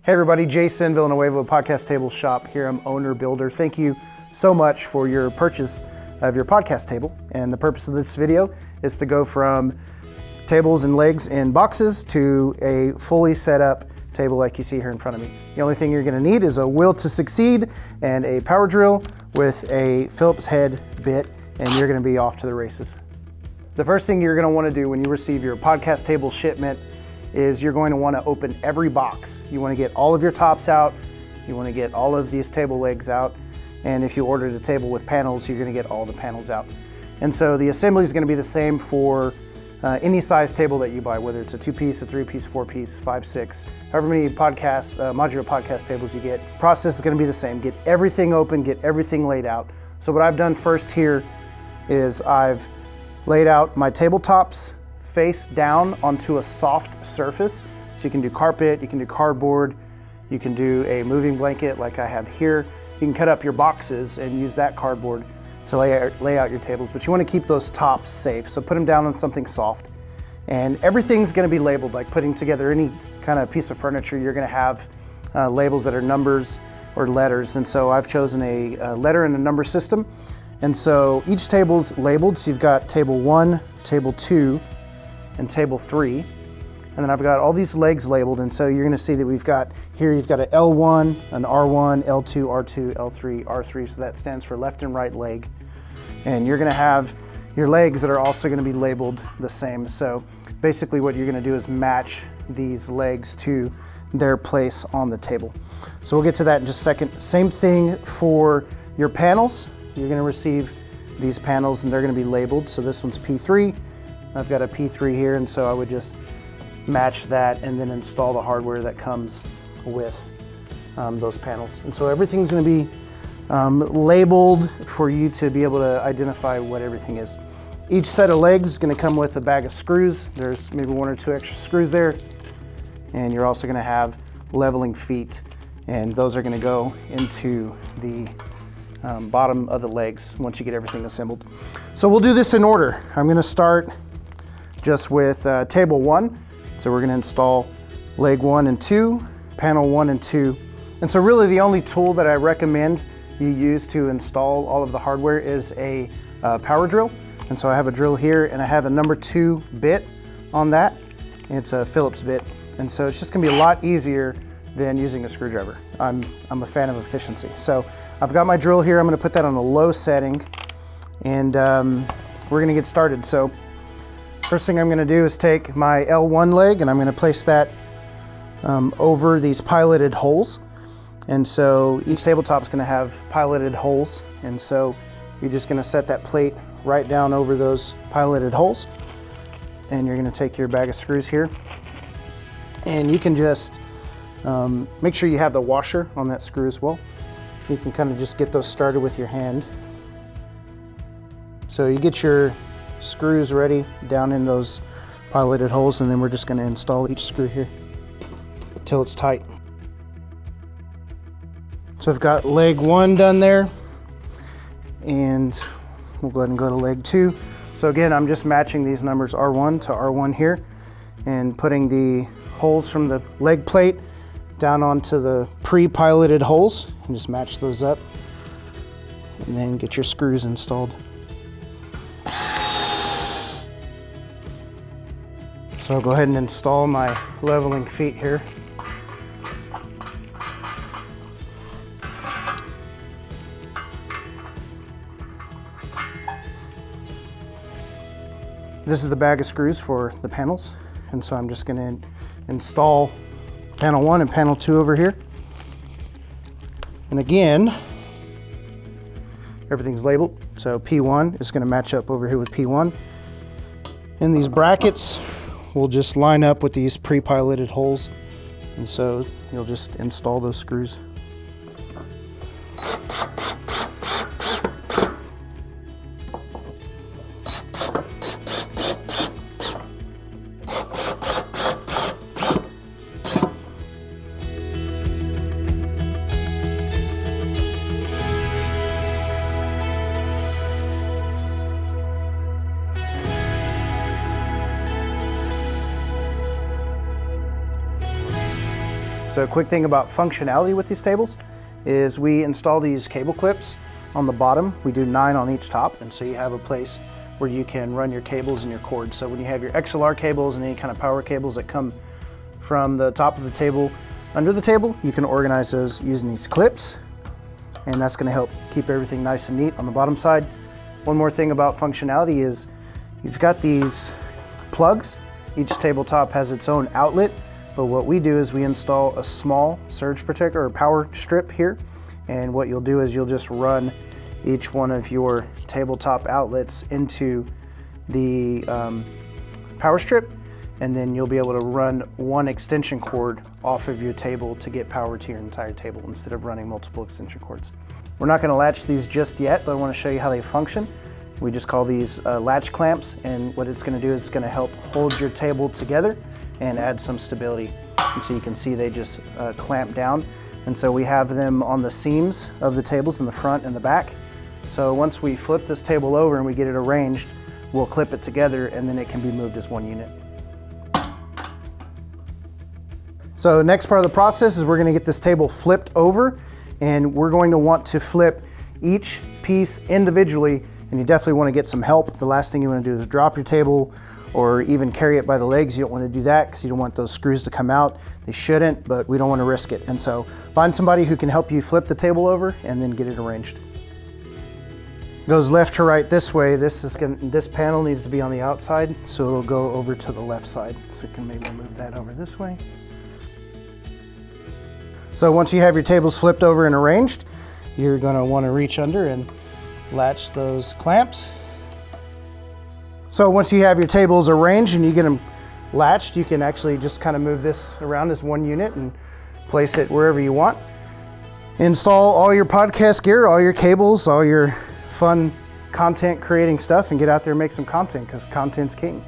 Hey everybody, Jason Villanueva, PodcastTables.shop. Here I'm owner builder. Thank you so much for your purchase of your podcast table. And the purpose of this video is to go from tables and legs in boxes to a fully set up table like you see here in front of me. The only thing you're going to need is a will to succeed and a power drill with a Phillips head bit, and you're going to be off to the races. The first thing you're going to want to do when you receive your podcast table shipment is you're going to want to open every box. You want to get all of your tops out. You want to get all of these table legs out. And if you ordered a table with panels, you're going to get all the panels out. And so the assembly is going to be the same for any size table that you buy, whether it's a 2-piece, a 3-piece, 4-piece, 5, 6, however many modular podcast tables you get. Process is going to be the same. Get everything open, get everything laid out. So what I've done first here is I've laid out my tabletops face down onto a soft surface. So you can do carpet, you can do cardboard, you can do a moving blanket like I have here. You can cut up your boxes and use that cardboard to lay out your tables, but you want to keep those tops safe. So put them down on something soft. And everything's going to be labeled, like putting together any kind of piece of furniture. You're going to have labels that are numbers or letters. And so I've chosen a letter and a number system. And so each table's labeled. So you've got table 1, table 2, and table 3. And then I've got all these legs labeled, and so you're going to see that we've got here, you've got an L1, an R1, L2, R2, L3, R3, so that stands for left and right leg. And you're going to have your legs that are also going to be labeled the same. So basically what you're going to do is match these legs to their place on the table. So we'll get to that in just a second. Same thing for your panels. You're going to receive these panels and they're going to be labeled. So this one's P3. I've got a P3 here, and so I would just match that and then install the hardware that comes with those panels. And so everything's going to be labeled for you to be able to identify what everything is. Each set of legs is going to come with a bag of screws. There's maybe 1 or 2 extra screws there. And you're also going to have leveling feet, and those are going to go into the bottom of the legs once you get everything assembled. So we'll do this in order. I'm going to start just with table 1. So we're going to install leg 1 and 2, panel 1 and 2. And so really the only tool that I recommend you use to install all of the hardware is a power drill. And so I have a drill here, and I have a number 2 bit on that. It's a Phillips bit. And so it's just going to be a lot easier than using a screwdriver. I'm a fan of efficiency. So I've got my drill here. I'm going to put that on a low setting, and we're going to get started. So first thing I'm going to do is take my L1 leg, and I'm going to place that over these piloted holes. And so each tabletop is going to have piloted holes, and so you're just going to set that plate right down over those piloted holes, and you're going to take your bag of screws here, and you can just make sure you have the washer on that screw as well. You can kind of just get those started with your hand. So you get your screws ready down in those piloted holes, and then we're just going to install each screw here until it's tight. So I've got leg 1 done there, and we'll go ahead and go to leg 2. So again, I'm just matching these numbers R1 to R1 here and putting the holes from the leg plate down onto the pre-piloted holes, and just match those up and then get your screws installed. So I'll go ahead and install my leveling feet here. This is the bag of screws for the panels, and so I'm just going to install panel 1 and panel 2 over here. And again, everything's labeled, so P1 is going to match up over here with P1. And these brackets will just line up with these pre-piloted holes, and so you'll just install those screws. So a quick thing about functionality with these tables is we install these cable clips on the bottom. We do 9 on each top, and so you have a place where you can run your cables and your cords. So when you have your XLR cables and any kind of power cables that come from the top of the table under the table, you can organize those using these clips, and that's going to help keep everything nice and neat on the bottom side. One more thing about functionality is you've got these plugs. Each tabletop has its own outlet, but what we do is we install a small surge protector or power strip here, and what you'll do is you'll just run each one of your tabletop outlets into the power strip, and then you'll be able to run one extension cord off of your table to get power to your entire table instead of running multiple extension cords. We're not going to latch these just yet, but I want to show you how they function. We just call these latch clamps, and what it's going to do is it's going to help hold your table together and add some stability. And so you can see they just clamp down, and so we have them on the seams of the tables in the front and the back. So once we flip this table over and we get it arranged, we'll clip it together, and then it can be moved as one unit. So next part of the process is we're going to get this table flipped over, and we're going to want to flip each piece individually, and you definitely want to get some help. The last thing you want to do is drop your table or even carry it by the legs. You don't want to do that because you don't want those screws to come out. They shouldn't, but we don't want to risk it. And so find somebody who can help you flip the table over and then get it arranged. It goes left to right this way. This panel needs to be on the outside, so it'll go over to the left side. So we can maybe move that over this way. So once you have your tables flipped over and arranged, you're going to want to reach under and latch those clamps. So once you have your tables arranged and you get them latched, you can actually just kind of move this around as one unit and place it wherever you want. Install all your podcast gear, all your cables, all your fun content creating stuff, and get out there and make some content, because content's king.